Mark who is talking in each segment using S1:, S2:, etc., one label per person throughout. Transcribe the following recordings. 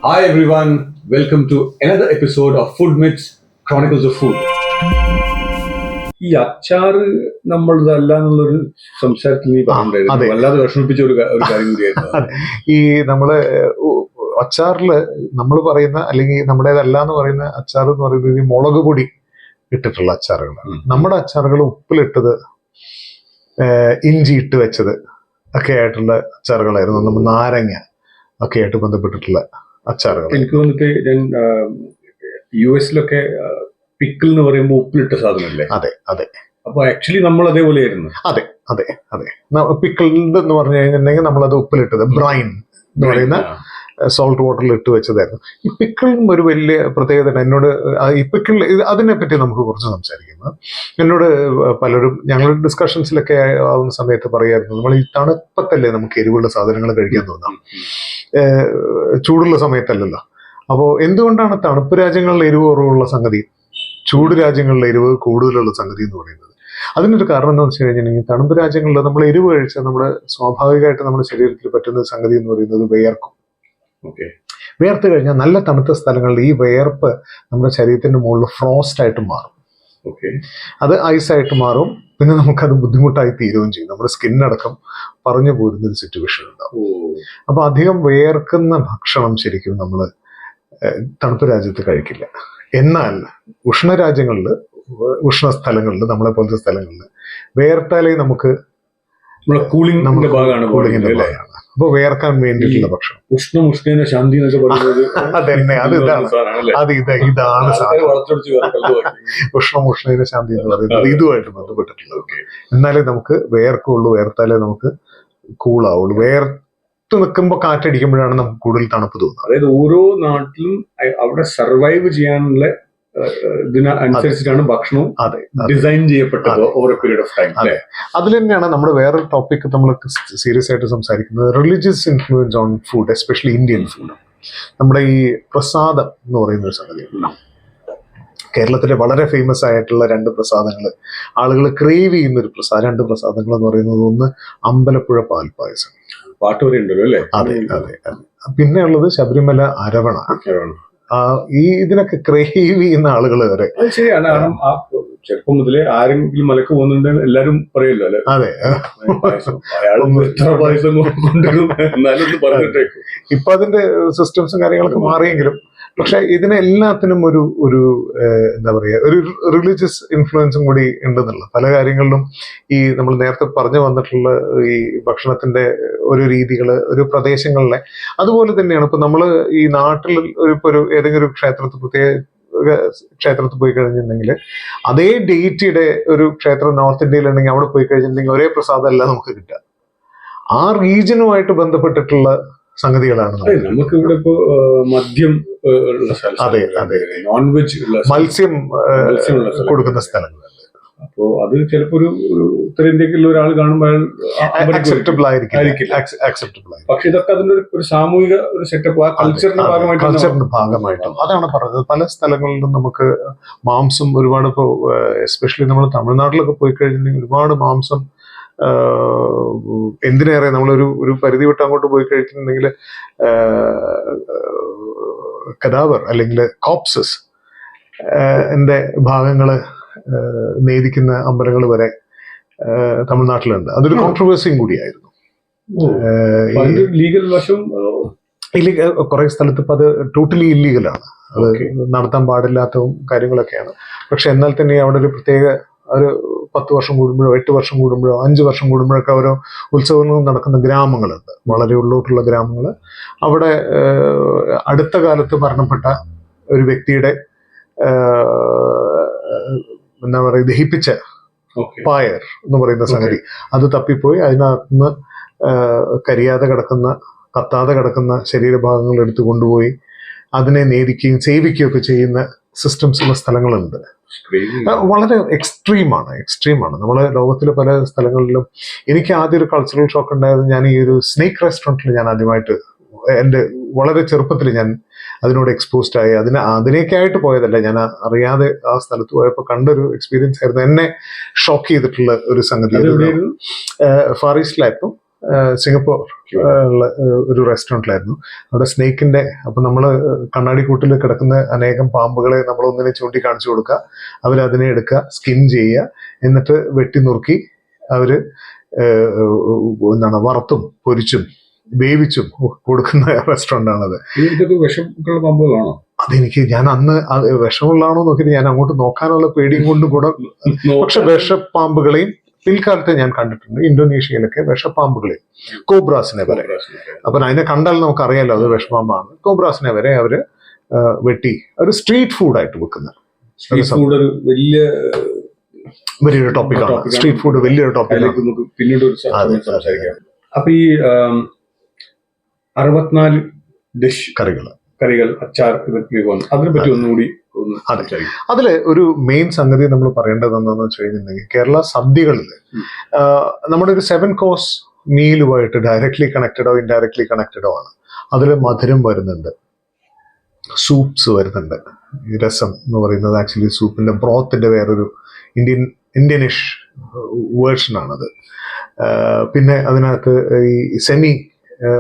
S1: Hi everyone, welcome to another episode of Food Myths Chronicles of Food. ഈ അച്ചാറ് നമ്മളതല്ല എന്നുള്ളൊരു സംസാരത്തിൽ നീ പറഞ്ഞിട്ടുണ്ടായിരുന്നു. വല്ലാതെ വിഷമിപ്പിച്ച ഒരു കാര്യം കൂടിയായിരുന്നു.
S2: ഈ നമ്മള് അച്ചാറില് നമ്മൾ പറയുന്ന അല്ലെങ്കിൽ നമ്മുടേതല്ല എന്ന് പറയുന്ന അച്ചാർ എന്ന് പറയുന്നത് ഈ മുളക് പൊടി ഇട്ടിട്ടുള്ള അച്ചാറുകളാണ്. നമ്മുടെ അച്ചാറുകൾ ഉപ്പിലിട്ടത്, ഇഞ്ചി ഇട്ട് വെച്ചത് ഒക്കെ ആയിട്ടുള്ള അച്ചാറുകളായിരുന്നു. നമ്മൾ നാരങ്ങ ഒക്കെ ആയിട്ട് ബന്ധപ്പെട്ടിട്ടുള്ള അച്ചാറുകൾ.
S1: എനിക്ക് തോന്നിട്ട് ഞാൻ US-ലൊക്കെ പിക്കിൾ എന്ന് പറയുമ്പോൾ ഉപ്പിലിട്ട സാധനമല്ലേ?
S2: അതെ അതെ.
S1: അപ്പൊ ആക്ച്വലി നമ്മൾ അതേപോലെയായിരുന്നു.
S2: അതെ അതെ അതെ. പിക്കിൾഡ് എന്ന് പറഞ്ഞു കഴിഞ്ഞിട്ടുണ്ടെങ്കിൽ നമ്മളത് ഉപ്പിലിട്ടത്, ബ്രൈൻ എന്ന് പറയുന്ന സോൾട്ട് വാട്ടറിൽ ഇട്ട് വെച്ചതായിരുന്നു. ഈ പിക്കിളും ഒരു വലിയ പ്രത്യേകത. എന്നോട് ഈ പിക്കിൾ അതിനെപ്പറ്റി നമുക്ക് കുറച്ച് സംസാരിക്കുന്നത്. എന്നോട് പലരും ഞങ്ങൾ ഡിസ്കഷൻസിലൊക്കെ ആവുന്ന സമയത്ത് പറയായിരുന്നു, നമ്മൾ ഈ തണുപ്പത്തല്ലേ നമുക്ക് എരിവുള്ള സാധനങ്ങൾ കഴിക്കാൻ തോന്നാം, ചൂടുള്ള സമയത്തല്ലല്ലോ. അപ്പോൾ എന്തുകൊണ്ടാണ് തണുപ്പ് രാജ്യങ്ങളിൽ എരിവ് കുറവുള്ള സംഗതി, ചൂട് രാജ്യങ്ങളിലെ എരിവ് കൂടുതലുള്ള സംഗതി എന്ന് പറയുന്നത്? അതിനൊരു കാരണം എന്താണെന്ന് വെച്ച് കഴിഞ്ഞിട്ടുണ്ടെങ്കിൽ, തണുപ്പ് രാജ്യങ്ങളിൽ നമ്മൾ എരിവ് കഴിച്ചാൽ നമ്മുടെ സ്വാഭാവികമായിട്ട് നമ്മുടെ ശരീരത്തിൽ പറ്റുന്ന സംഗതി എന്ന് പറയുന്നത് വിയർക്കും. വിയർത്ത് കഴിഞ്ഞാൽ നല്ല തണുത്ത സ്ഥലങ്ങളിൽ ഈ വിയർപ്പ് നമ്മുടെ ശരീരത്തിന്റെ മുകളിൽ ഫ്രോസ്റ്റ് ആയിട്ട് മാറും. അത് ഐസായിട്ട് മാറും. പിന്നെ നമുക്കത് ബുദ്ധിമുട്ടായി തീരുകയും ചെയ്യും. നമ്മുടെ സ്കിന്നടക്കം പറഞ്ഞു പോരുന്ന ഒരു സിറ്റുവേഷൻ ഉണ്ടാവും. അപ്പൊ അധികം വിയർക്കുന്ന ഭക്ഷണം ശരിക്കും നമ്മൾ തണുപ്പ് രാജ്യത്ത് കഴിക്കില്ല. എന്നാൽ ഉഷ്ണരാജ്യങ്ങളിൽ, ഉഷ്ണ സ്ഥലങ്ങളിൽ, നമ്മളെ പോലത്തെ സ്ഥലങ്ങളിൽ വിയർത്താലേ നമുക്ക്
S1: കൂളിംഗിന്റെ ഭാഗമാണ്.
S2: അപ്പൊ വേർക്കാൻ വേണ്ടിയിട്ടുള്ള ഭക്ഷണം
S1: ഉഷ്ണ ശാന്തി എന്നൊക്കെ പറയുന്നത്
S2: അതന്നെ. ഇതാണ് ഉഷ്ണ ശാന്തി എന്ന് പറയുന്നത് ഇതുമായിട്ട് ബന്ധപ്പെട്ടിട്ടുള്ളത്. എന്നാലേ നമുക്ക് വേർക്കുള്ളൂ, വേർത്താലേ നമുക്ക് കൂളാവുള്ളൂ. വേർത്ത് നിൽക്കുമ്പോൾ കാറ്റടിക്കുമ്പോഴാണ് നമുക്ക് കൂടുതൽ തണുപ്പ് തോന്നുന്നത്.
S1: അതായത് ഓരോ നാട്ടിലും അവിടെ സർവൈവ് ചെയ്യാനുള്ള ഇതിനനുസരിച്ചിട്ടാണ് ഭക്ഷണവും ഡിസൈൻ ചെയ്യപ്പെട്ടത് ഓവർ പീരീഡ് ഓഫ് ടൈം.
S2: അതിൽ തന്നെയാണ് നമ്മുടെ വേറൊരു ടോപ്പിക് നമ്മൾ സീരിയസ് ആയിട്ട് സംസാരിക്കുന്നത്, religious influence on food, especially Indian food. നമ്മുടെ ഈ പ്രസാദം എന്ന് പറയുന്ന ഒരു സംഗതിയുണ്ട്. കേരളത്തിലെ വളരെ ഫേമസ് ആയിട്ടുള്ള രണ്ട് പ്രസാദങ്ങൾ, ആളുകൾ ക്രേവ് ചെയ്യുന്ന ഒരു രണ്ട് പ്രസാദങ്ങൾ എന്ന് പറയുന്നത്, ഒന്ന് അമ്പലപ്പുഴ പാൽപ്പായസം,
S1: പാട്ടുവരെ ഉണ്ടല്ലോ അല്ലേ?
S2: അതെ അതെ. പിന്നെ ഉള്ളത് ശബരിമല അരവണ. ഈ ഇതിനൊക്കെ ക്രേവ് ചെയ്യുന്ന ആളുകൾ വരെ.
S1: ശരിയാണ്. കാരണം ചെറുപ്പം മുതലേ ആരെങ്കിലും മലക്ക് പോകുന്നുണ്ട് എല്ലാരും പറയല്ലോ അല്ലെ?
S2: അതെ. ഇപ്പൊ അതിന്റെ സിസ്റ്റംസും കാര്യങ്ങളൊക്കെ മാറിയെങ്കിലും, പക്ഷെ ഇതിനെല്ലാത്തിനും ഒരു എന്താ പറയാ, ഒരു റിലീജിയസ് ഇൻഫ്ലുവൻസും കൂടി ഉണ്ടെന്നുള്ള പല കാര്യങ്ങളിലും. ഈ നമ്മൾ നേരത്തെ പറഞ്ഞു വന്നിട്ടുള്ള ഈ ഭക്ഷണത്തിന്റെ ഒരു രീതികള് ഒരു പ്രദേശങ്ങളിലെ അതുപോലെ തന്നെയാണ്. ഇപ്പൊ നമ്മള് ഈ നാട്ടിൽ ഒരു ഏതെങ്കിലും ഒരു ക്ഷേത്രത്തിൽ പോയി കഴിഞ്ഞിട്ടുണ്ടെങ്കിൽ, അതേ ഡേറ്റിയുടെ ഒരു ക്ഷേത്രം നോർത്ത് ഇന്ത്യയിലുണ്ടെങ്കിൽ അവിടെ പോയി കഴിഞ്ഞിട്ടുണ്ടെങ്കിൽ ഒരേ പ്രസാദം അല്ല നമുക്ക് കിട്ടുക. ആ റീജിയനുമായിട്ട് ബന്ധപ്പെട്ടിട്ടുള്ള സംഗതികളാണ്.
S1: നമുക്ക് ഇവിടെ ഇപ്പോ മദ്യം,
S2: അതെ അതെ,
S1: നോൺ വെജ്,
S2: മത്സ്യം കൊടുക്കുന്ന സ്ഥലങ്ങൾ.
S1: അപ്പോ അത് ചിലപ്പോ ഒരു ഉത്തരേന്ത്യക്കുള്ള ഒരാൾ കാണുമ്പോൾ
S2: അക്സെപ്റ്റബിൾ ആയിരിക്കും.
S1: പക്ഷെ ഇതൊക്കെ അതിന്റെ ഒരു സാമൂഹിക ഒരു സെറ്റപ്പ്, കൾച്ചറിന്റെ
S2: ഭാഗമായിട്ടും അതാണ് പറഞ്ഞത്. പല സ്ഥലങ്ങളിലും നമുക്ക് മാംസം ഒരുപാട്, ഇപ്പോൾ എസ്പെഷ്യലി നമ്മൾ തമിഴ്നാട്ടിലൊക്കെ പോയി കഴിഞ്ഞിട്ടുണ്ടെങ്കിൽ ഒരുപാട് മാംസം, എന്തിനേറെ നമ്മളൊരു പരിധി വിട്ട് അങ്ങോട്ട് പോയി കഴിച്ചിട്ടുണ്ടെങ്കിൽ കദാവർ അല്ലെങ്കിൽ കോപ്സസ് എന്റെ ഭാഗങ്ങള് നേദിക്കുന്ന അമ്പലങ്ങൾ വരെ തമിഴ്നാട്ടിലുണ്ട്. അതൊരു കോൺട്രവേഴ്സിയും കൂടിയായിരുന്നു.
S1: ലീഗൽ വശം
S2: കുറെ സ്ഥലത്ത് ഇപ്പൊ അത് ടോട്ടലി ഇല്ലീഗലാണ്. അത് നടത്താൻ പാടില്ലാത്തതും കാര്യങ്ങളൊക്കെയാണ്. പക്ഷെ എന്നാൽ തന്നെ അവിടെ ഒരു പ്രത്യേക ഒരു 10 വർഷം കൂടുമ്പോഴോ 8 വർഷം കൂടുമ്പോഴോ 5 വർഷം കൂടുമ്പോഴൊക്കെ ഓരോ ഉത്സവങ്ങൾ നടക്കുന്ന ഗ്രാമങ്ങളുണ്ട്, വളരെ ഉള്ളോട്ടുള്ള ഗ്രാമങ്ങൾ. അവിടെ അടുത്ത കാലത്ത് മരണപ്പെട്ട ഒരു വ്യക്തിയുടെ എന്താ പറയുക, ദഹിപ്പിച്ച പായർ എന്ന് പറയുന്ന സംഗതി, അത് തപ്പിപ്പോയി അതിനകത്തുനിന്ന് കരിയാതെ കിടക്കുന്ന, കത്താതെ കിടക്കുന്ന ശരീരഭാഗങ്ങൾ എടുത്തു കൊണ്ടുപോയി അതിനെ നേദിക്കുകയും സേവിക്കുകയും ഒക്കെ ചെയ്യുന്ന സിസ്റ്റംസ് ഉള്ള സ്ഥലങ്ങളുണ്ട്. വളരെ എക്സ്ട്രീമാണ്. നമ്മളെ ലോകത്തിലെ പല സ്ഥലങ്ങളിലും. എനിക്ക് ആദ്യം ഒരു കൾച്ചറൽ ഷോക്ക് ഉണ്ടായത്, ഞാൻ ഈ ഒരു സ്നേക്ക് റെസ്റ്റോറൻറ്റിൽ ഞാൻ ആദ്യമായിട്ട് എൻ്റെ വളരെ ചെറുപ്പത്തിൽ ഞാൻ അതിനോട് എക്സ്പോസ്ഡ് ആയി. അതിനേക്കെ ആയിട്ട് പോയതല്ല, ഞാൻ അറിയാതെ ആ സ്ഥലത്ത് പോയപ്പോൾ കണ്ടൊരു എക്സ്പീരിയൻസ് ആയിരുന്നു. എന്നെ ഷോക്ക് ചെയ്തിട്ടുള്ള ഒരു സംഗതി. ഫാർ ഈസ്റ്റിലായിരുന്നു. സിംഗപ്പൂർ ഉള്ള ഒരു റെസ്റ്റോറൻറ്റിലായിരുന്നു. അവിടെ സ്നേക്കിന്റെ, അപ്പൊ നമ്മൾ കണ്ണാടി കൂട്ടിൽ കിടക്കുന്ന അനേകം പാമ്പുകളെ നമ്മൾ ഒന്നിനെ ചൂണ്ടിക്കാണിച്ചു കൊടുക്കുക, അവരതിനെ എടുക്കുക, സ്കിൻ ചെയ്യുക, എന്നിട്ട് വെട്ടി നുറുക്കി അവര് എന്താണ് വറുത്തും പൊരിച്ചും വേവിച്ചും കൊടുക്കുന്ന റെസ്റ്റോറൻ്റ് ആണത്.
S1: വിഷമുള്ള പാമ്പുകളാണോ?
S2: അതെനിക്ക് ഞാൻ അന്ന് വിഷമുള്ളതാണോ നോക്കിയിട്ട് ഞാൻ അങ്ങോട്ട് നോക്കാനുള്ള പേടിയും കൊണ്ട് കൂടെ, പക്ഷെ വിഷപ്പാമ്പുകളെയും പിൽക്കാലത്ത് ഞാൻ കണ്ടിട്ടുണ്ട്. ഇന്തോനേഷ്യയിലൊക്കെ വിഷപ്പാമ്പുകളെയും കോബ്രാസിനെ വരെ, അപ്പൊ അതിനെ കണ്ടാൽ നമുക്കറിയാലോ അത് വിഷപ്പാമ്പാണ്. കോബ്രാസിനെ വരെ അവര് വെട്ടി ഒരു സ്ട്രീറ്റ് ഫുഡായിട്ട് വെക്കുന്നത് വലിയൊരു ടോപ്പിക്കാണ്. സ്ട്രീറ്റ് ഫുഡ് വലിയൊരു ടോപ്പിക്കാണ്.
S1: പിന്നീട് സംസാരിക്കാം. അപ്പൊ ഈ 64 ഡിഷ് കറികൾ, അച്ചാർ, അതിനെപ്പറ്റി ഒന്നുകൂടി.
S2: അതെ, അതില് ഒരു മെയിൻ സംഗതി നമ്മൾ പറയേണ്ടത് എന്താണെന്ന് വെച്ച് കഴിഞ്ഞിട്ടുണ്ടെങ്കിൽ, കേരള സദ്യകളിൽ നമ്മുടെ ഒരു 7 കോഴ്സ് മീലുമായിട്ട് ഡയറക്ട്ലി കണക്റ്റഡോ ഇൻഡയറക്ട്ലി കണക്റ്റഡോ ആണ്. അതിൽ മധുരം വരുന്നുണ്ട്, സൂപ്സ് വരുന്നുണ്ട്. രസം എന്ന് പറയുന്നത് ആക്ച്വലി സൂപ്പിന്റെ ബ്രോത്തിന്റെ വേറൊരു ഇന്ത്യനിഷ് വേർഷനാണത്. പിന്നെ അതിനകത്ത് ഈ സെമി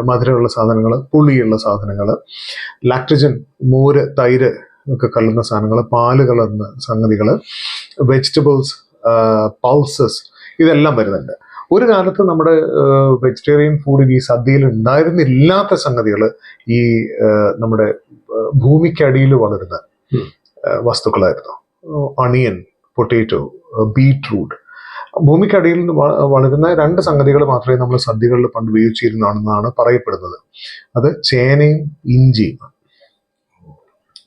S2: മധുരമുള്ള സാധനങ്ങൾ, പുളിയുള്ള സാധനങ്ങൾ, ലാക്ടജൻ, മോര്, തൈര് ഒക്കെ കലർന്ന സാധനങ്ങൾ, പാല് കലർന്ന സംഗതികൾ, വെജിറ്റബിൾസ്, പൾസസ്, ഇതെല്ലാം വരുന്നുണ്ട്. ഒരു കാലത്ത് നമ്മുടെ വെജിറ്റേറിയൻ ഫുഡിൽ ഈ സദ്യയിൽ ഉണ്ടായിരുന്നില്ലാത്ത സംഗതികൾ ഈ നമ്മുടെ ഭൂമിക്കടിയിൽ വളരുന്ന വസ്തുക്കളായിരുന്നു. Onion, potato, beetroot. ഭൂമിക്കടിയിൽ നിന്ന് വളരുന്ന 2 സംഗതികൾ മാത്രമേ നമ്മൾ സദ്യകളിൽ പണ്ട് ഉപയോഗിച്ചിരുന്നാണെന്നാണ് പറയപ്പെടുന്നത്. അത് ചേനയും ഇഞ്ചിയും.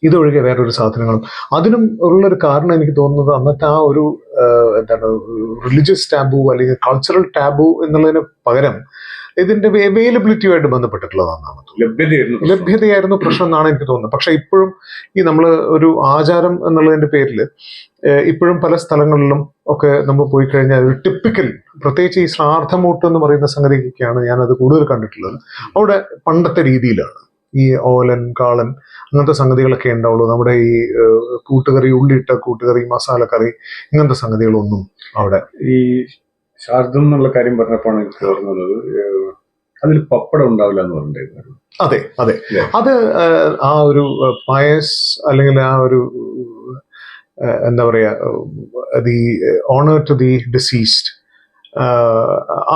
S2: ഇതൊഴികെ വേറൊരു സാധനങ്ങളും. അതിനും ഉള്ളൊരു കാരണം എനിക്ക് തോന്നുന്നത് അന്നത്തെ ആ ഒരു എന്താണ് റിലീജിയസ് ടാബു അല്ലെങ്കിൽ കൾച്ചറൽ ടാബു എന്നുള്ളതിന് പകരം ഇതിന്റെ അവൈലബിലിറ്റിയുമായിട്ട് ബന്ധപ്പെട്ടിട്ടുള്ളതാണ്. ലഭ്യതയായിരുന്നു പ്രശ്നം എന്നാണ് എനിക്ക് തോന്നുന്നത്. പക്ഷെ ഇപ്പോഴും ഈ നമ്മൾ ഒരു ആചാരം എന്നുള്ളതിന്റെ പേരിൽ ഇപ്പോഴും പല സ്ഥലങ്ങളിലും ഒക്കെ നമ്മൾ പോയി കഴിഞ്ഞാൽ ഒരു ടിപ്പിക്കൽ, പ്രത്യേകിച്ച് ഈ ശ്രാദ്ധമൂട്ട് എന്ന് പറയുന്ന സംഗതിക്കൊക്കെയാണ് ഞാനത് കൂടുതൽ കണ്ടിട്ടുള്ളത്. അവിടെ പണ്ടത്തെ രീതിയിലാണ് ഈ ഓലൻ, കാളൻ, അങ്ങനത്തെ സംഗതികളൊക്കെ ഉണ്ടാവുള്ളൂ. നമ്മുടെ ഈ കൂട്ടുകറി, ഉള്ളിയിട്ട കൂട്ടുകറി, മസാലക്കറി, ഇങ്ങനത്തെ സംഗതികളൊന്നും അവിടെ.
S1: ഈ ശ്രാദ്ധം എന്നുള്ള കാര്യം പറഞ്ഞപ്പോഴാണ് എനിക്ക് ഓർമ്മത്, അതിൽ പപ്പടം ഉണ്ടാവില്ല എന്ന് പറഞ്ഞിട്ടുണ്ടായിരുന്നു.
S2: അതെ അതെ, അത് ആ ഒരു പായസ് അല്ലെങ്കിൽ ആ ഒരു എന്താ പറയാ, the honour to the deceased,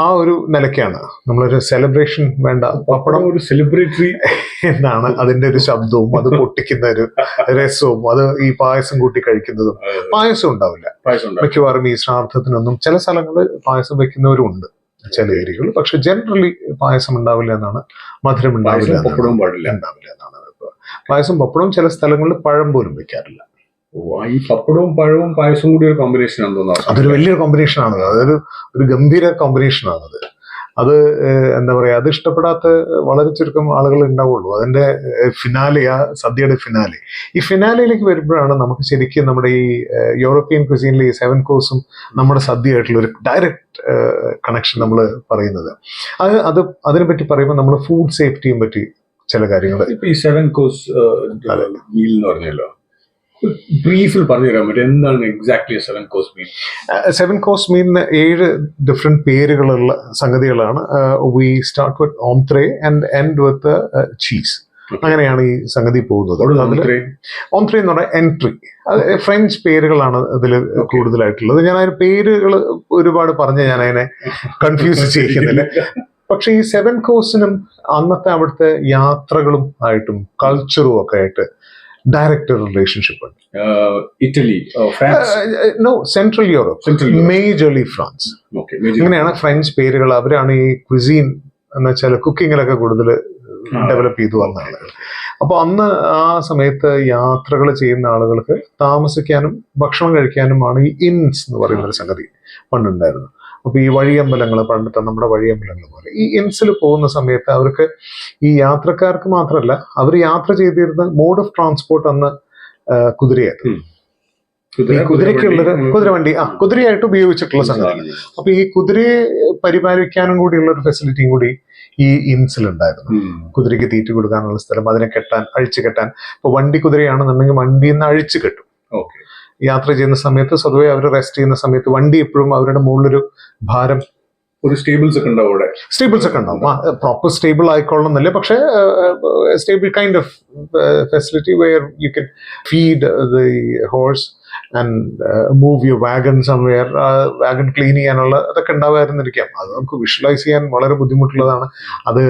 S2: ആ ഒരു നിലയ്ക്കാണ്. നമ്മളൊരു സെലിബ്രേഷൻ വേണ്ട, പപ്പടം
S1: ഒരു സെലിബ്രേറ്ററി
S2: എന്നാണ് അതിന്റെ ഒരു ശബ്ദവും, അത് പൊട്ടിക്കുന്ന ഒരു രസവും, അത് ഈ പായസം കൂട്ടി കഴിക്കുന്നതും. പായസം ഉണ്ടാവില്ല മിക്കവാറും ഈ ശ്രാദ്ധത്തിനൊന്നും. ചില സ്ഥലങ്ങളിൽ പായസം വെക്കുന്നവരും ഉണ്ട്, ചില ഏരിയകൾ. പക്ഷെ ജനറലി പായസം ഉണ്ടാവില്ല എന്നാണ്, മധുരം ഉണ്ടാവില്ല,
S1: പപ്പടവും പാടില്ല
S2: ഉണ്ടാവില്ല എന്നാണ്. പായസം, പപ്പടവും, ചില സ്ഥലങ്ങളിൽ പഴം പോലും വെക്കാറില്ല.
S1: ഈ പപ്പടവും പഴവും പായസവും കൂടി ഒരു കോമ്പിനേഷൻ ആണെന്ന് തോന്നുന്നു.
S2: അതൊരു വലിയൊരു കോമ്പിനേഷൻ ആണ്. അതൊരു ഗംഭീര കോമ്പിനേഷൻ ആണത്. അത് എന്താ പറയാ, അത് ഇഷ്ടപ്പെടാത്ത വളരെ ചുരുക്കം ആളുകൾ ഉണ്ടാവുള്ളൂ. അതിന്റെ ഫിനാലെ, ആ സദ്യയുടെ ഫിനാലെ. ഈ ഫിനാലയിലേക്ക് വരുമ്പോഴാണ് നമുക്ക് ശരിക്കും നമ്മുടെ ഈ യൂറോപ്യൻ ക്വിസീനിലെ ഈ 7 കോഴ്സും നമ്മുടെ സദ്യയായിട്ടുള്ള ഒരു ഡയറക്റ്റ് കണക്ഷൻ നമ്മൾ പറയുന്നത്. അത് അതിനെപ്പറ്റി പറയുമ്പോൾ നമ്മൾ ഫുഡ് സേഫ്റ്റിയും പറ്റി ചില കാര്യങ്ങൾ.
S1: ഈ 7 കോഴ്സ് മീൽ എന്ന് പറഞ്ഞല്ലോ, ബ്രീഫിൽ പറഞ്ഞു തരാൻ പറ്റും എന്താണ് എക്സാക്ട്ലി 7 കോഴ്സ് മീൽ?
S2: 7 കോഴ്സ് മീലിന് 7 ഡിഫറെന്റ് പേരുകളുള്ള സംഗതികളാണ്. We start with entree and end with cheese. അങ്ങനെയാണ് ഈ സംഗതി പോകുന്നത്. ഓംത്രേ എന്ന് പറഞ്ഞാൽ എൻട്രി. അത് ഫ്രഞ്ച് പേരുകളാണ് അതിൽ കൂടുതലായിട്ടുള്ളത്. ഞാൻ അതിന് പേരുകൾ ഒരുപാട് പറഞ്ഞ് ഞാൻ അതിനെ കൺഫ്യൂസ് ചെയ്യിക്കുന്നില്ല. പക്ഷെ ഈ 7 കോഴ്സിനും അന്നത്തെ അവിടുത്തെ യാത്രകളും ആയിട്ടും കൾച്ചറും ഒക്കെ ആയിട്ട് ഡയറക്റ്റ് റിലേഷൻഷിപ്പ് ഉണ്ട്.
S1: Italy, France,
S2: no, central Europe, majorly France. ഇങ്ങനെയാണ് ഫ്രഞ്ച് പേരുകൾ. അവരാണ് ഈ ക്വിസീൻ എന്ന് വെച്ചാൽ കുക്കിങ്ങിലൊക്കെ കൂടുതൽ ഡെവലപ്പ് ചെയ്തു വന്ന ആളുകൾ. അപ്പൊ അന്ന് ആ സമയത്ത് യാത്രകൾ ചെയ്യുന്ന ആളുകൾക്ക് താമസിക്കാനും ഭക്ഷണം കഴിക്കാനുമാണ് ഈ ഇൻസ് എന്ന് പറയുന്ന ഒരു സംഗതി പണ്ടുണ്ടായിരുന്നു. അപ്പൊ ഈ വഴിയമ്പലങ്ങൾ, പണ്ടത്തെ നമ്മുടെ വഴിയമ്പലങ്ങൾ പോലെ ഈ ഇൻസിൽ പോകുന്ന സമയത്ത് അവർക്ക്, ഈ യാത്രക്കാർക്ക് മാത്രമല്ല, അവർ യാത്ര ചെയ്തിരുന്ന മോഡ് ഓഫ് ട്രാൻസ്പോർട്ട് അന്ന് കുതിരയായിരുന്നു. കുതിരയ്ക്കുള്ളൊരു കുതിരവണ്ടി, കുതിരയായിട്ട് ഉപയോഗിച്ചിട്ടുള്ള സംഗതി. അപ്പൊ ഈ കുതിരയെ പരിപാലിക്കാനും കൂടിയുള്ള ഒരു ഫെസിലിറ്റിയും കൂടി ഈ ഇൻസിൽ ഉണ്ടായിരുന്നു. കുതിരയ്ക്ക് തീറ്റ കൊടുക്കാനുള്ള സ്ഥലം, അതിനെ കെട്ടാൻ, അഴിച്ചു കെട്ടാൻ. ഇപ്പൊ വണ്ടി കുതിരയാണെന്നുണ്ടെങ്കിൽ വണ്ടിയിൽ നിന്ന് അഴിച്ചു കെട്ടും. യാത്ര ചെയ്യുന്ന സമയത്ത് സ്വതവേ അവർ റെസ്റ്റ് ചെയ്യുന്ന സമയത്ത് വണ്ടി എപ്പോഴും അവരുടെ മുകളിലൊരു ഭാരം
S1: ഒരു സ്റ്റേബിൾസ് ഒക്കെ ഉണ്ടാവും അവിടെ.
S2: സ്റ്റേബിൾസ് ഒക്കെ ഉണ്ടാവും. പ്രോപ്പർ സ്റ്റേബിൾ ആയിക്കൊള്ളുന്നില്ല, പക്ഷേ stable kind of facility where you can feed the horse and move your wagon somewhere. Wagon clean ചെയ്യാനുള്ള അതൊക്കെ ഉണ്ടാവാതിരിക്കാം. അത് നമുക്ക് വിഷ്വലൈസ് ചെയ്യാൻ വളരെ ബുദ്ധിമുട്ടുള്ളതാണ്. അത്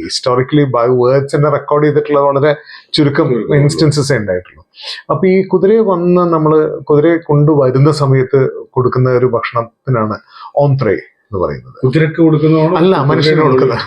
S2: ഹിസ്റ്റോറിക്കലി ബൈ വേർഡ്സ് തന്നെ റെക്കോർഡ് ചെയ്തിട്ടുള്ള വളരെ ചുരുക്കം ഇൻസ്റ്റൻസസേ ഉണ്ടായിട്ടുള്ളൂ. അപ്പൊ ഈ കുതിരയെ വന്ന് നമ്മൾ കുതിരയെ കൊണ്ടുവരുന്ന സമയത്ത് കൊടുക്കുന്ന ഒരു ഭക്ഷണത്തിനാണ് ഓന്ത്രേ എന്ന് പറയുന്നത്.
S1: കുതിരക്ക് കൊടുക്കുന്നതാണോ?
S2: അല്ല, മനുഷ്യന് കൊടുക്കുന്നത്.